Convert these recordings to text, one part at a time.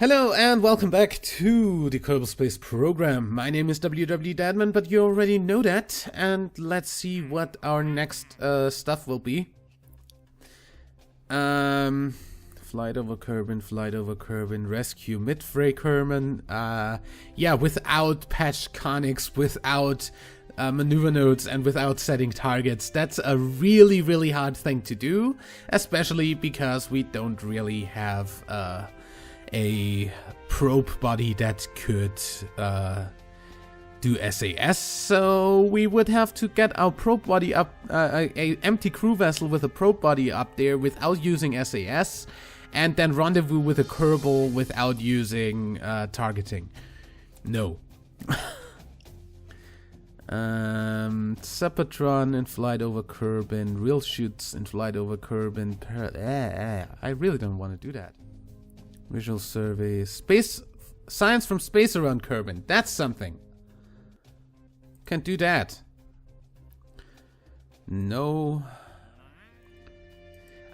Hello and welcome back to the Kerbal Space program. My name is WWEdeadman, but you already know that. And let's see what our next stuff will be. Flight over Kerbin, rescue mid-fray Kerman. Yeah, without patch conics, without maneuver nodes, and without setting targets. That's a really, really hard thing to do, especially because we don't really have a probe body that could do SAS, so we would have to get our probe body up, a empty crew vessel with a probe body up there without using SAS, and then rendezvous with a Kerbal without using targeting. No. Sepatron in flight over Kerbin, real shoots in flight over Kerbin. I really don't want to do that. Visual survey, space science from space around Kerbin. That's something. Can't do that. No.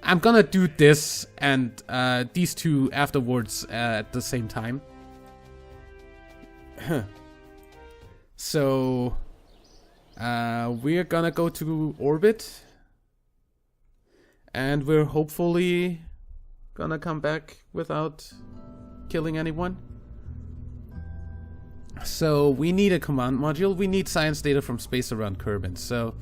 I'm gonna do this and these two afterwards at the same time. So we're gonna go to orbit, and we're hopefully gonna come back without killing anyone. So we need a command module. We need science data from space around Kerbin. So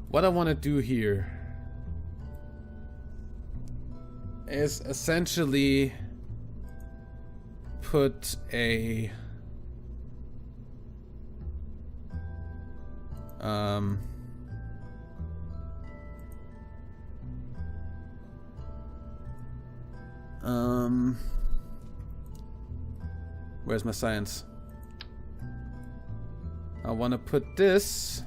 what I want to do here is essentially put a where's my science? I want to put this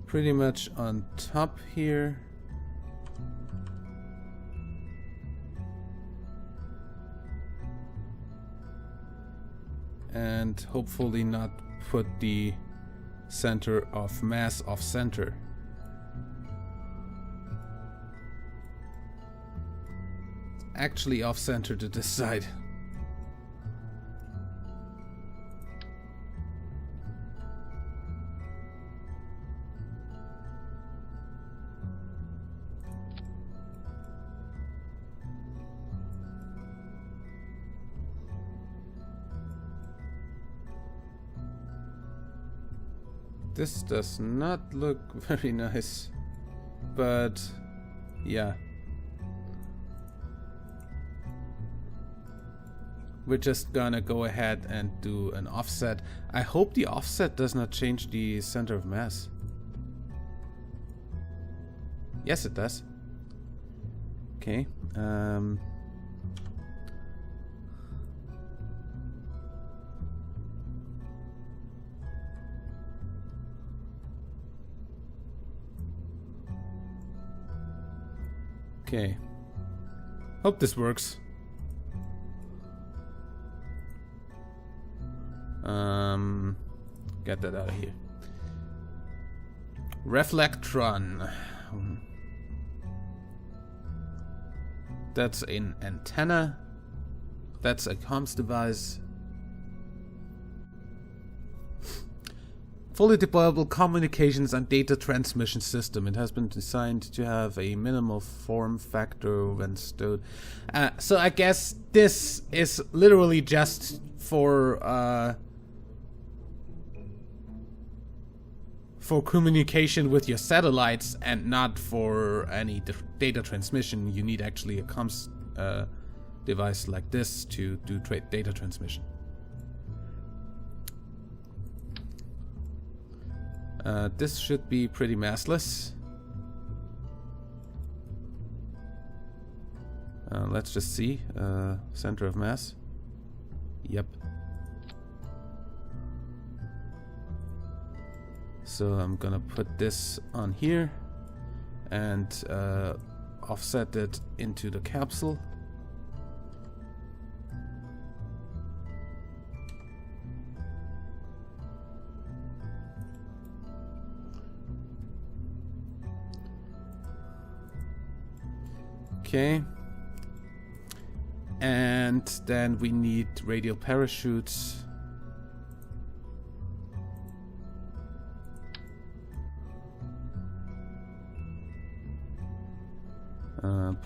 pretty much on top here. And hopefully not put the center of mass off center. Actually off center to this side. This does not look very nice, but yeah. We're just gonna go ahead and do an offset. I hope the offset does not change the center of mass. Yes, it does. Okay. Okay. Hope this works. Get that out of here. Reflectron. That's an antenna. That's a comms device. Fully deployable communications and data transmission system. It has been designed to have a minimal form factor when stowed. So I guess this is literally just for communication with your satellites and not for any data transmission. You need actually a comms device like this to do data transmission. This should be pretty massless. Let's just see. Center of mass. Yep. So I'm gonna put this on here, and offset it into the capsule. Okay. And then we need radial parachutes.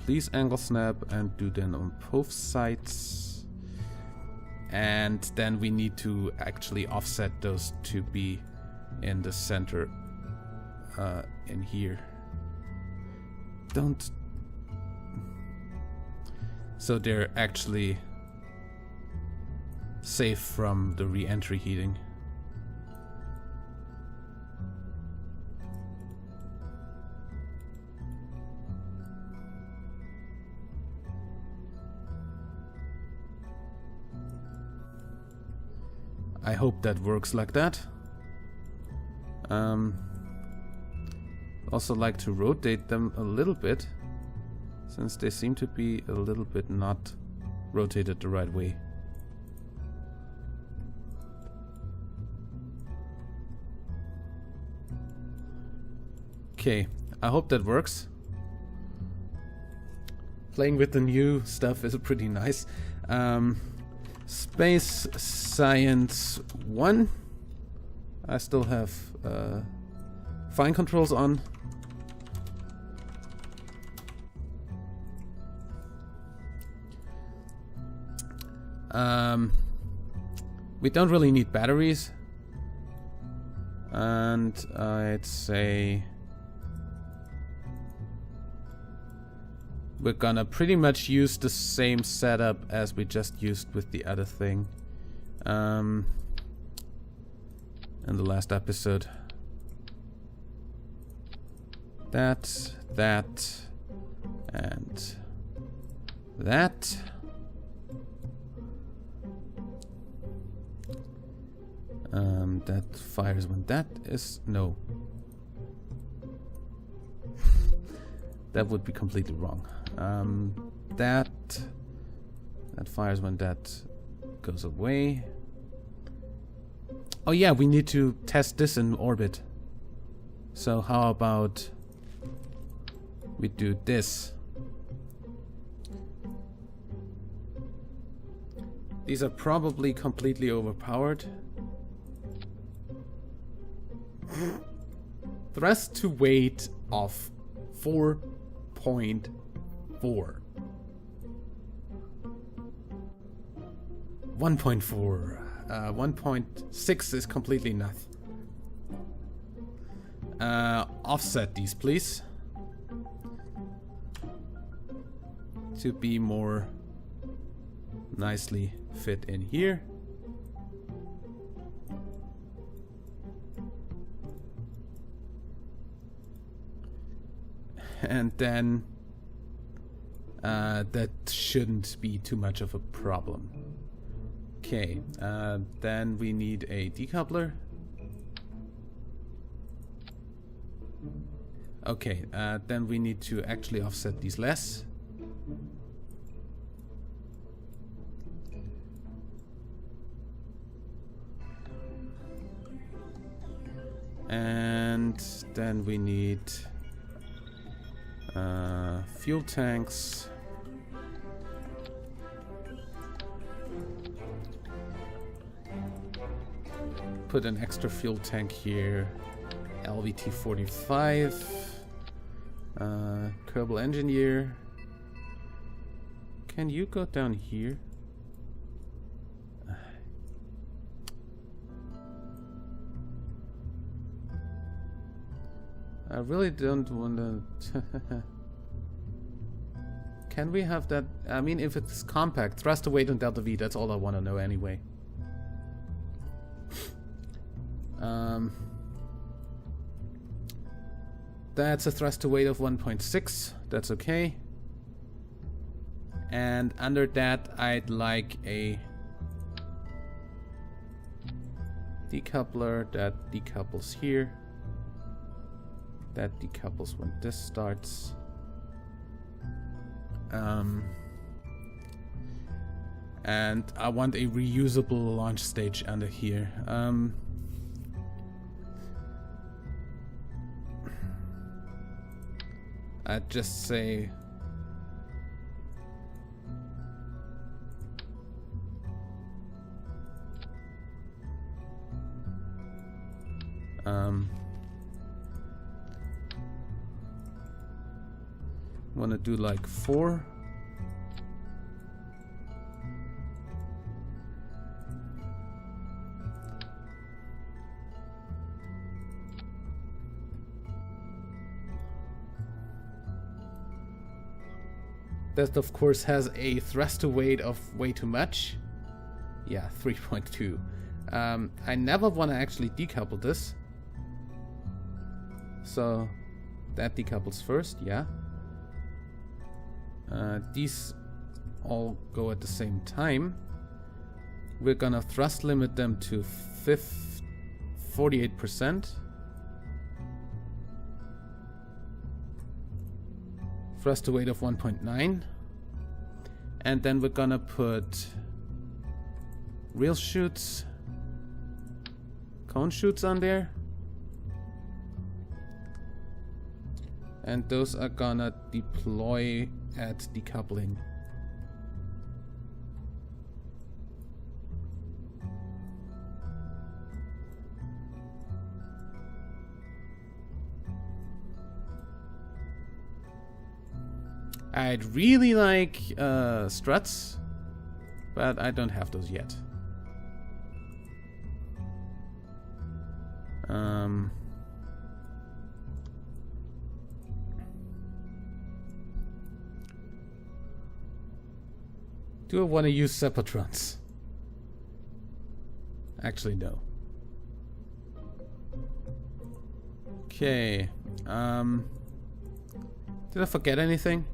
Please angle snap and do them on both sides. And then we need to actually offset those to be in the center in here. Don't... So they're actually safe from the re-entry heating. I hope that works like that. Also like to rotate them a little bit, since they seem to be a little bit not rotated the right way. Okay, I hope that works. Playing with the new stuff is pretty nice. Space Science 1. I still have fine controls on. We don't really need batteries. And I'd say we're gonna pretty much use the same setup as we just used with the other thing in the last episode. That, and that. That fires when that is... no. That would be completely wrong. That fires when that goes away. Oh yeah, we need to test this in orbit. So how about we do this? These are probably completely overpowered. Thrust to weight of 4.4. 1.4. 1.6 is completely nothing. Offset these, please. To be more nicely fit in here. And then that shouldn't be too much of a problem. Okay, then we need a decoupler. Okay, then we need to actually offset these less. And then we need fuel tanks. Put an extra fuel tank here. LVT 45. Kerbal engineer. Can you go down here? I really don't want to... Can we have that? I mean, if it's compact, thrust weight and delta V, that's all I want to know anyway. That's a thrust to weight of 1.6. That's okay. And under that, I'd like a decoupler that decouples here. That decouples when this starts. And I want a reusable launch stage under here. I'd just say wanna do like 4. That of course has a thruster weight of way too much. Yeah, 3.2. I never want to actually decouple this. So that decouples first, yeah. These all go at the same time. We're gonna thrust limit them to 48%. Thruster weight of 1.9. And then we're gonna put real chutes, cone chutes on there. And those are gonna deploy at decoupling. I'd really like struts, but I don't have those yet. Do I want to use Separatrons? Actually, no. Okay. Did I forget anything?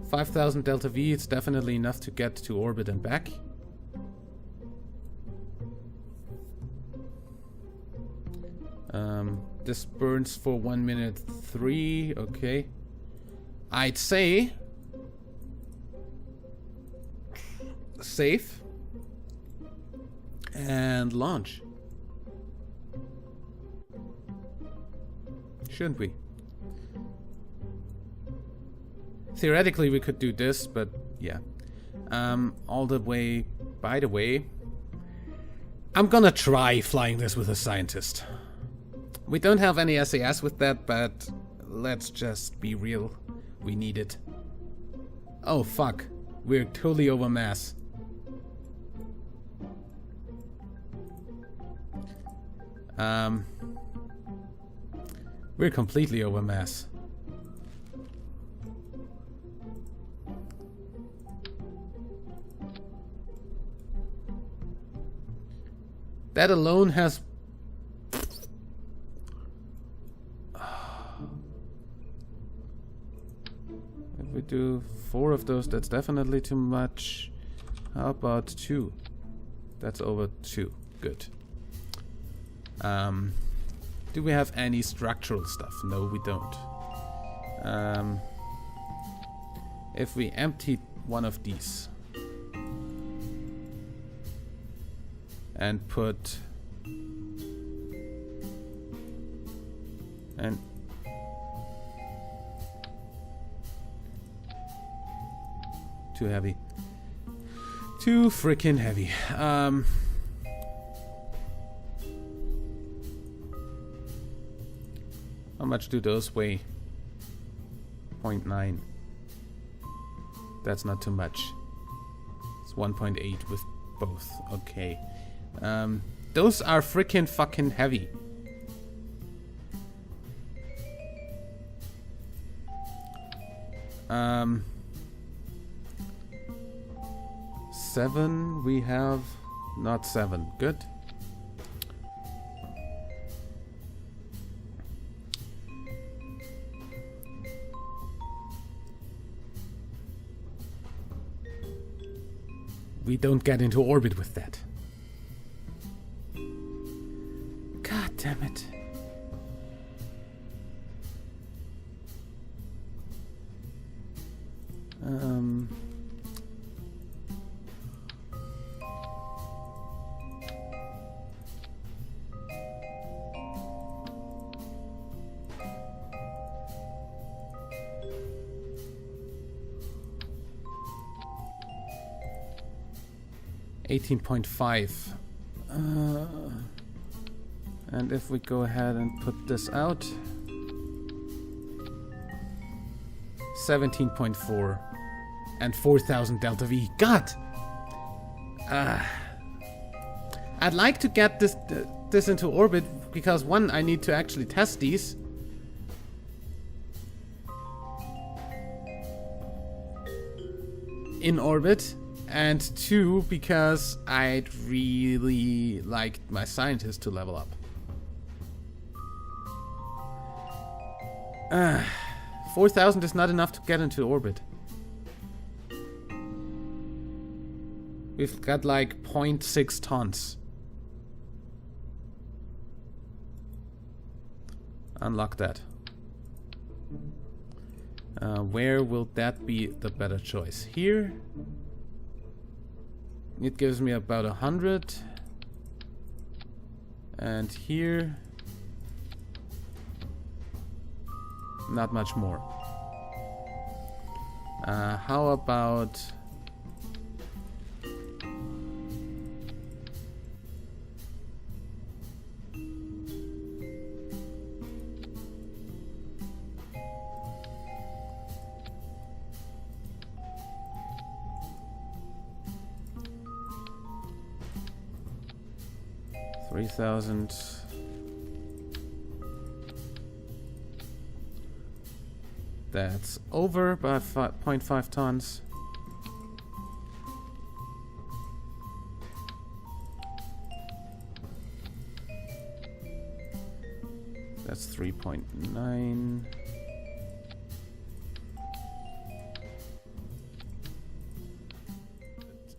5,000 delta V, it's definitely enough to get to orbit and back. This burns for 1 minute 3, okay. I'd say save and launch. Shouldn't we? Theoretically, we could do this, but yeah. All the way, by the way, I'm gonna try flying this with a scientist. We don't have any SAS with that, but let's just be real. We need it. Oh, fuck. We're totally over mass. We're completely over mass. That alone has... If we do 4 of those, that's definitely too much. How about 2? That's over 2. Good. Do we have any structural stuff? No, we don't. If we empty one of these and put and too heavy, too freaking heavy. How much do those weigh? 0.9. That's not too much. It's 1.8 with both. Okay. Those are freaking fucking heavy. Seven we have, not 7. Good. We don't get into orbit with that. God damn it. Um, $18.5. And if we go ahead and put this out, 17.4 and 4,000 delta V. God! I'd like to get this into orbit because one, I need to actually test these. In orbit. And two, because I'd really like my scientists to level up. 4,000 is not enough to get into orbit. We've got like 0.6 tons. Unlock that. Where will that be the better choice? Here? It gives me about 100. And here... not much more. How about... $3,000. That's over by 0.5 tons. That's 3.9.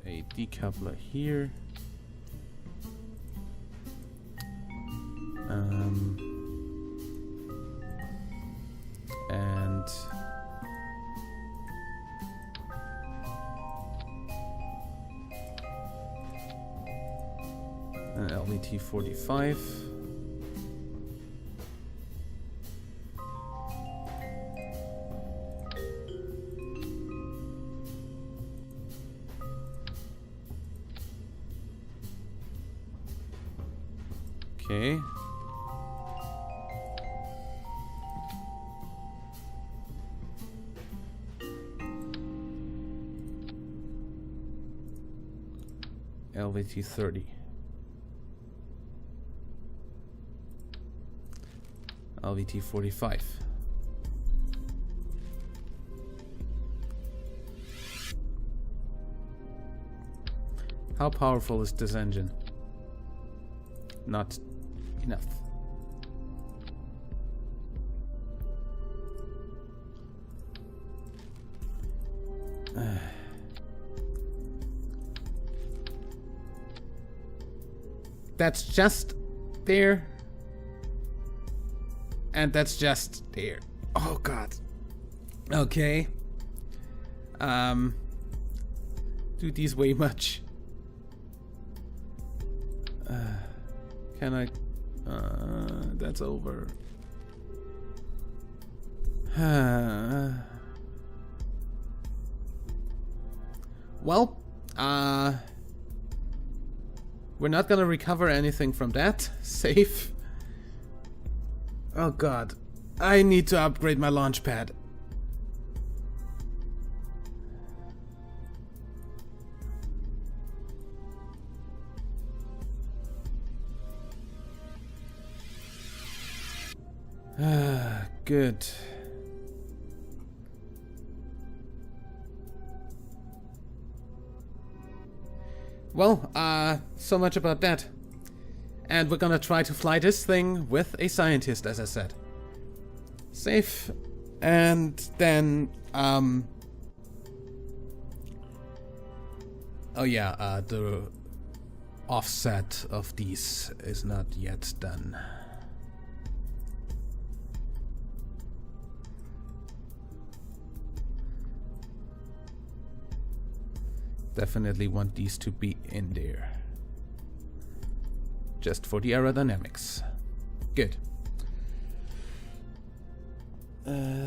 A decoupler here. And an LVT 45. Okay. LVT 30. LVT 45. How powerful is this engine? Not enough. That's just there. And that's just there. Oh god. Okay. Do these weigh much? Can I? That's over. Well, we're not gonna recover anything from that. Safe. Oh god. I need to upgrade my launch pad. Good. Well, so much about that. And we're gonna try to fly this thing with a scientist, as I said. Safe. And then, oh yeah, the offset of these is not yet done. Definitely want these to be in there. Just for the aerodynamics. Good.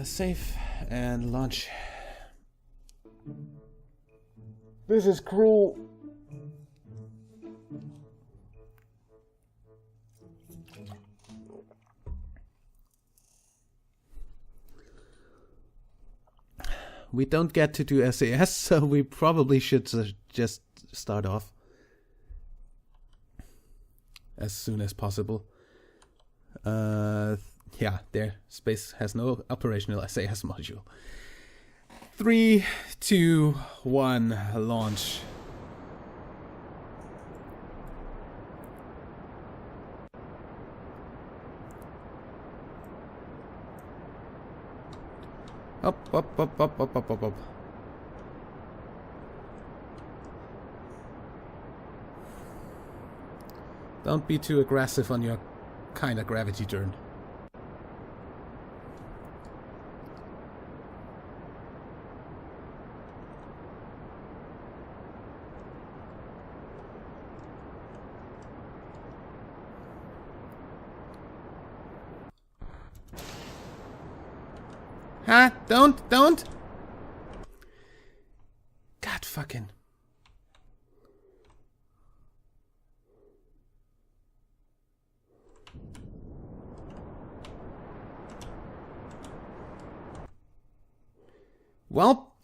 Save and launch. This is cruel. We don't get to do SAS, so we probably should just start off as soon as possible. Yeah, there. Space has no operational SAS module. 3, 2, 1, launch. Up, up, up, up, up, up, up, up. Don't be too aggressive on your kind of gravity turn. Huh? Don't! God fucking. Well,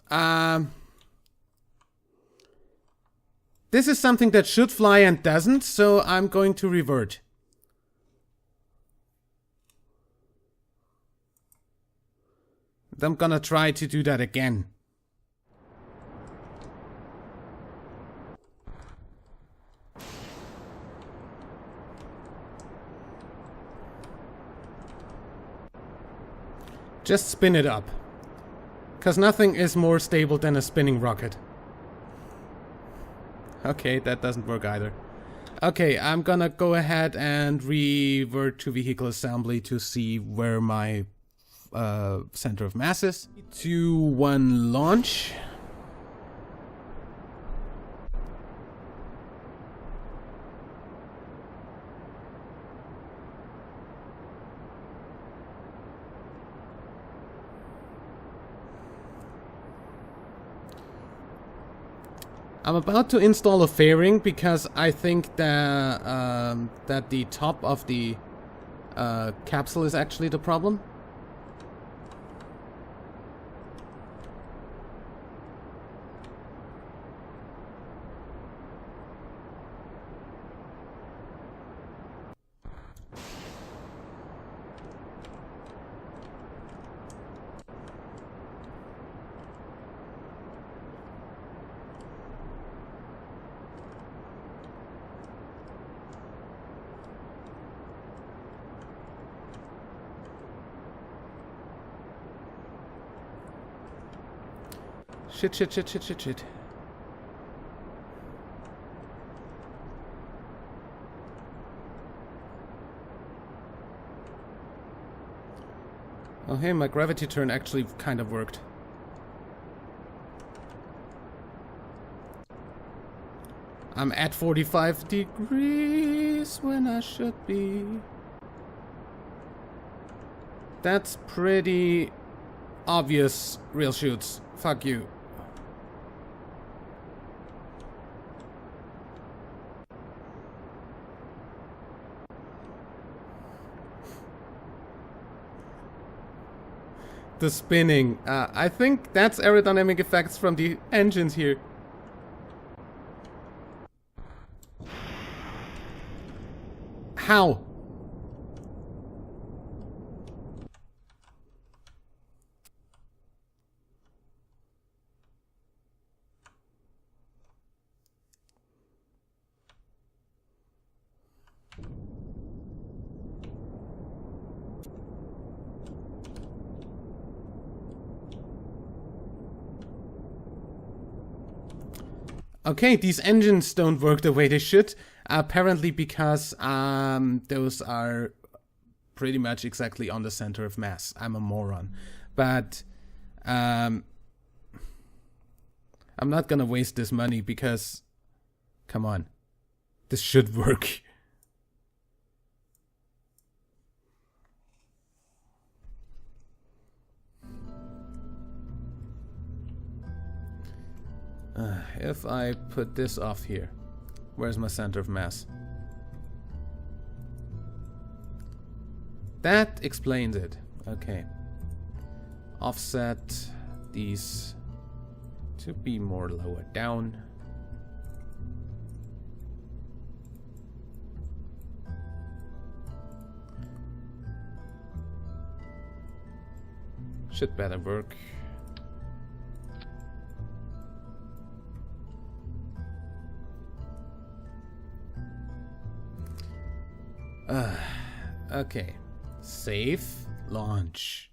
this is something that should fly and doesn't, so I'm going to revert. I'm gonna try to do that again. Just spin it up. 'Cause nothing is more stable than a spinning rocket. Okay, that doesn't work either. Okay, I'm gonna go ahead and revert to vehicle assembly to see where my center of mass is. 2, 1, launch. I'm about to install a fairing because I think that the top of the capsule is actually the problem. Shit. Oh hey, my gravity turn actually kind of worked. I'm at 45 degrees when I should be. That's pretty obvious, real shoots. Fuck you. The spinning. I think that's aerodynamic effects from the engines here. How? Okay, these engines don't work the way they should. Apparently because those are pretty much exactly on the center of mass. I'm a moron. But I'm not gonna waste this money because... Come on. This should work. If I put this off here, where's my center of mass? That explains it. Okay. Offset these to be more lower down. Should better work. Okay. Save. Launch.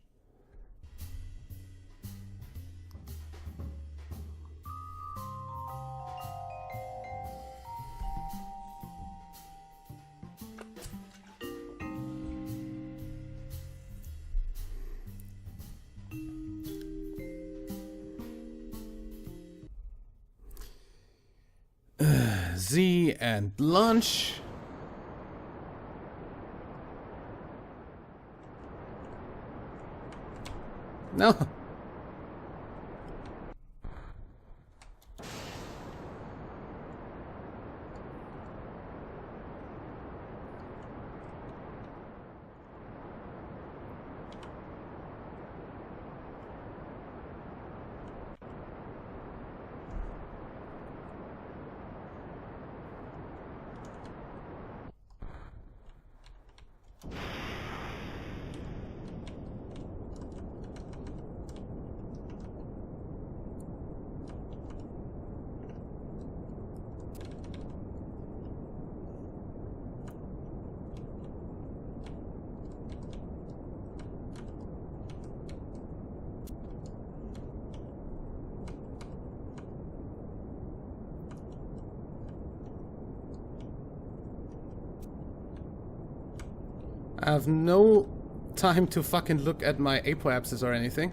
Z and launch. No. I have no time to fucking look at my apoapsis or anything.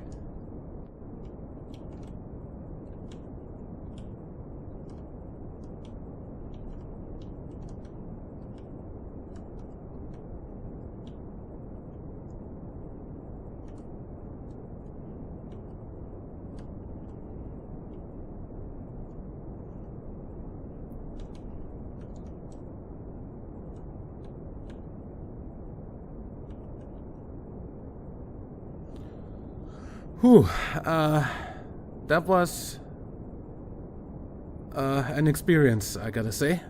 Whew, that was an experience, I gotta say.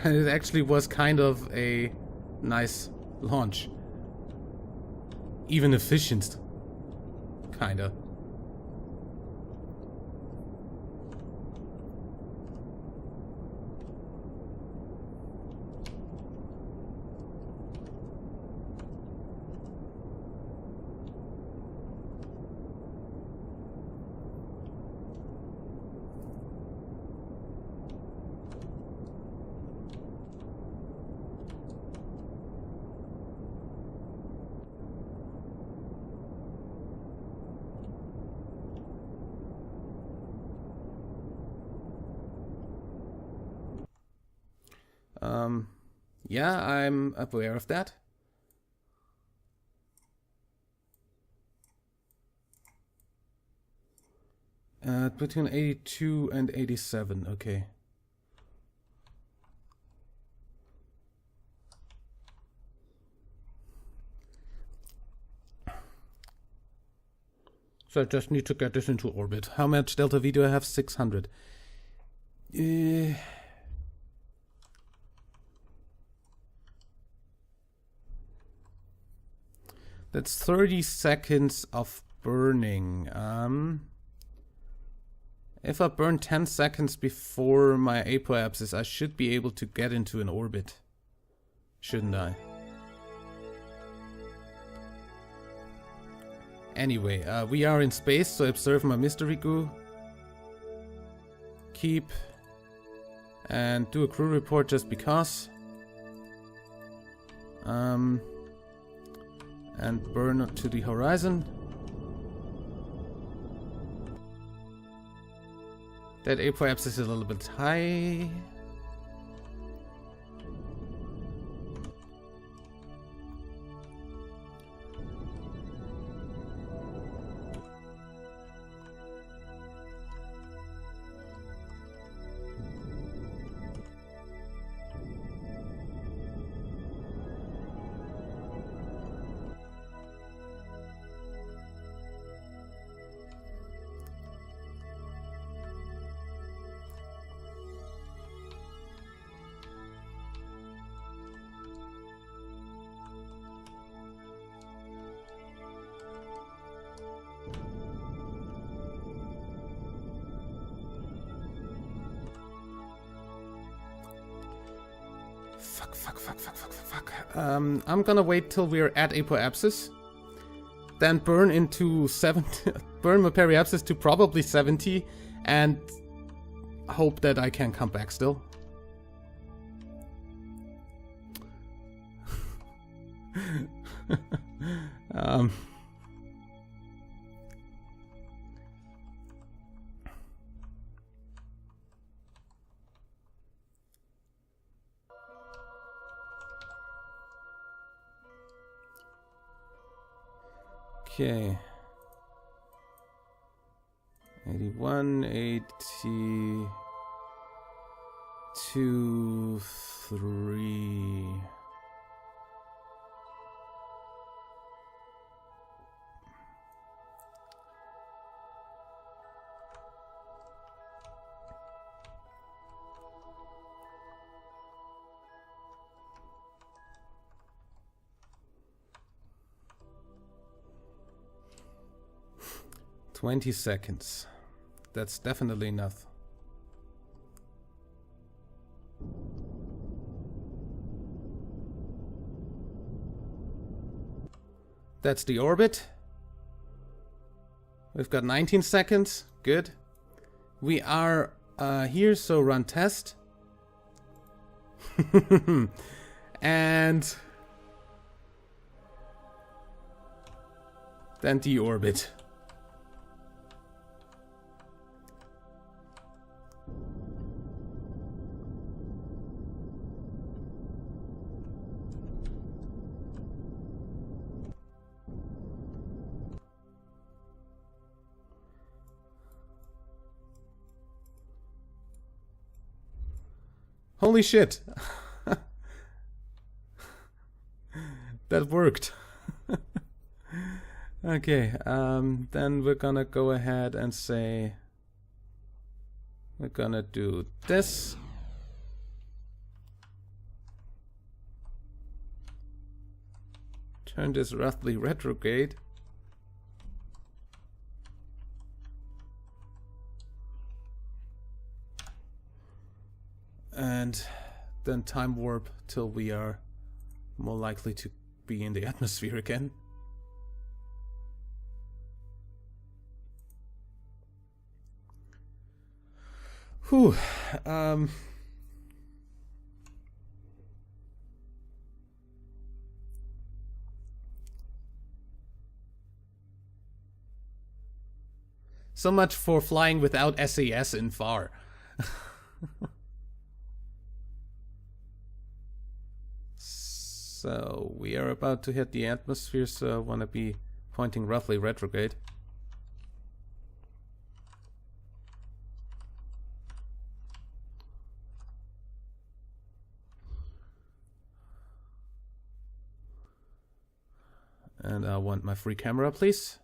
And it actually was kind of a nice launch. Even efficient. Kinda. Yeah, I'm aware of that. Between 82 and 87, okay. So I just need to get this into orbit. How much delta V do I have? 600. That's 30 seconds of burning. If I burn 10 seconds before my apoapsis, I should be able to get into an orbit. Shouldn't I? Anyway, we are in space, so observe my mystery goo. Keep. And do a crew report just because. And burn to the horizon. That apoapsis is a little bit high. Fuck. I'm gonna wait till we're at apoapsis. Then burn into 70, burn my periapsis to probably 70, and hope that I can come back still. Okay. 81, 82, 3. "20 seconds. That's definitely enough. That's the orbit. We've got 19 seconds. Good. We are here, so run test. And then deorbit. Holy shit. That worked. Okay, then we're gonna go ahead and say we're gonna do this. Turn this roughly retrograde. And then time warp till we are more likely to be in the atmosphere again. Whew. So much for flying without SAS in FAR. So we are about to hit the atmosphere, so I want to be pointing roughly retrograde. And I want my free camera, please.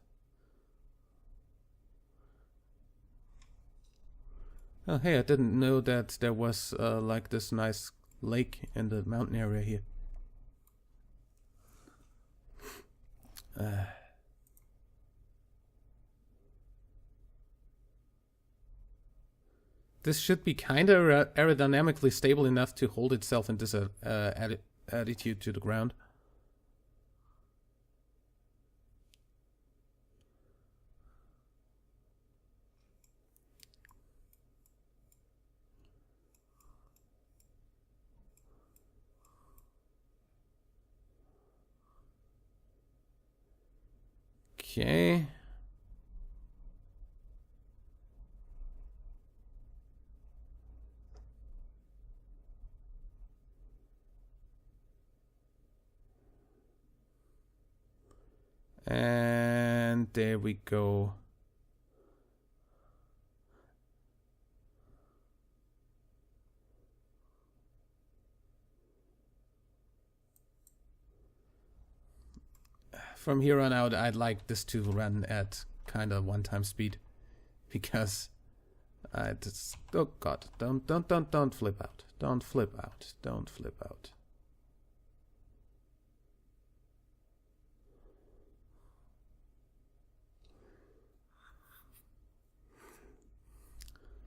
Oh, hey, I didn't know that there was like this nice lake in the mountain area here. This should be kind of aerodynamically stable enough to hold itself in this attitude to the ground. Okay. And there we go. From here on out, I'd like this to run at kind of one-time speed, because I just, oh god, don't flip out, don't flip out, don't flip out.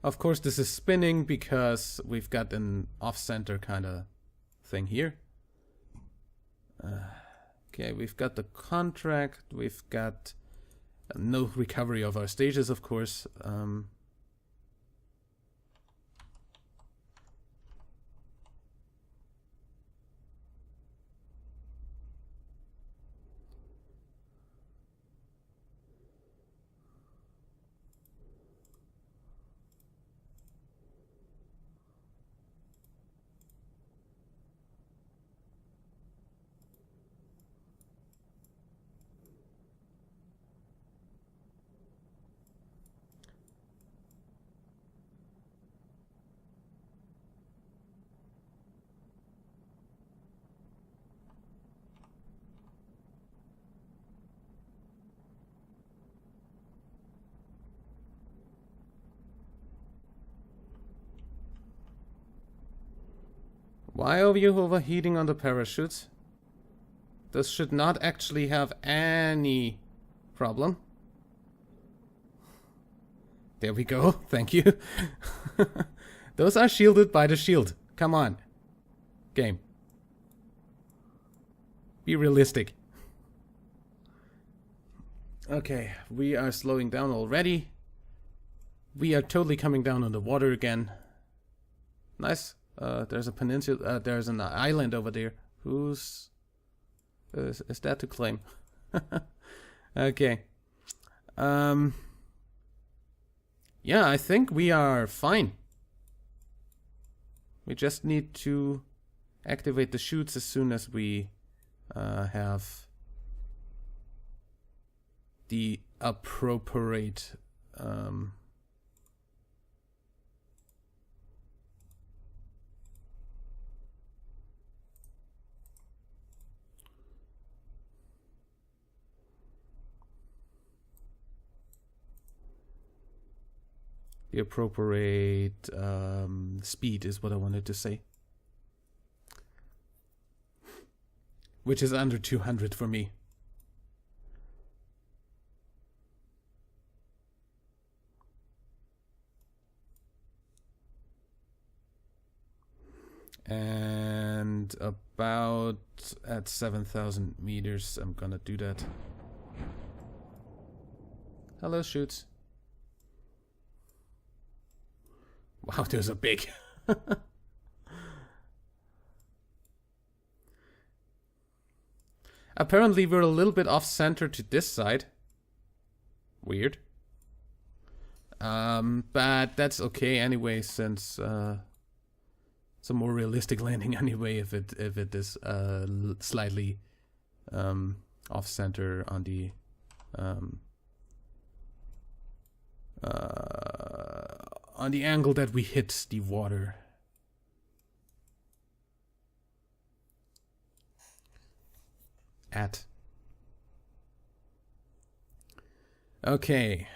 Of course, this is spinning because we've got an off-center kind of thing here. Okay, we've got the contract, we've got no recovery of our stages, of course. Why are you overheating on the parachutes? This should not actually have any problem. There we go, thank you. Those are shielded by the shield. Come on. Game. Be realistic. Okay, we are slowing down already. We are totally coming down on the water again. Nice. There's a peninsula, there's an island over there. Who's... is that to claim? Okay. Yeah, I think we are fine. We just need to activate the chutes as soon as we have the appropriate speed is what I wanted to say. Which is under 200 for me. And about at 7,000 meters, I'm gonna do that. Hello, chutes. Wow, those are big. Apparently we're a little bit off-center to this side. Weird. But that's okay anyway, since it's a more realistic landing anyway if it is slightly off-center on the angle that we hit the water. At. Okay.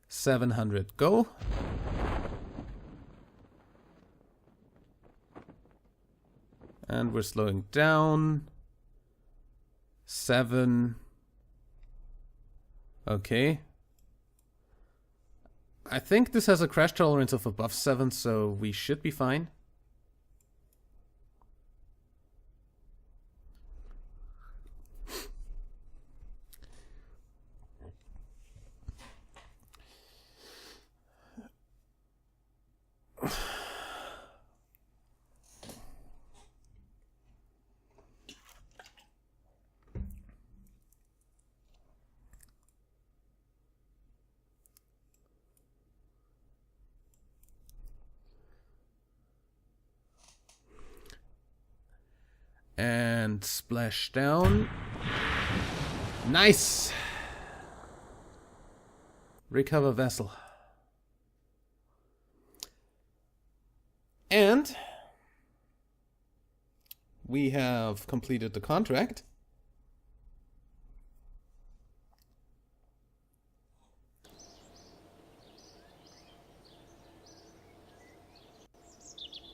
700. Go. And we're slowing down. 7. Okay. I think this has a crash tolerance of above 7, so we should be fine. And splash down. Nice! Recover vessel. And we have completed the contract.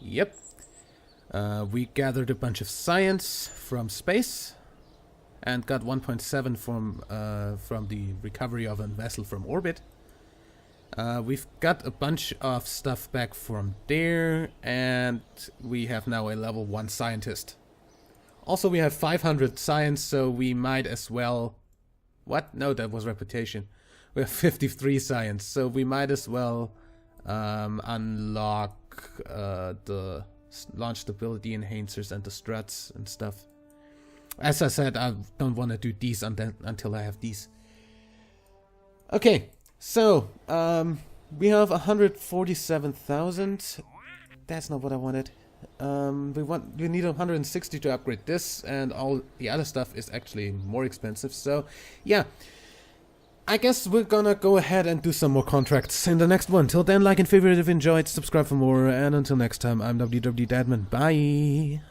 Yep. We gathered a bunch of science from space and got 1.7 from the recovery of a vessel from orbit. We've got a bunch of stuff back from there, and we have now a level 1 scientist. Also, we have 500 science, so we might as well... What? No, that was reputation. We have 53 science, so we might as well unlock the launch stability enhancers and the struts and stuff. As I said, I don't want to do these until I have these. Okay, so we have 147,000. That's not what I wanted. We need 160 to upgrade this, and all the other stuff is actually more expensive. So yeah, I guess we're gonna go ahead and do some more contracts in the next one. Till then, like and favorite if you enjoyed, subscribe for more, and until next time, I'm WWEdeadman. Bye!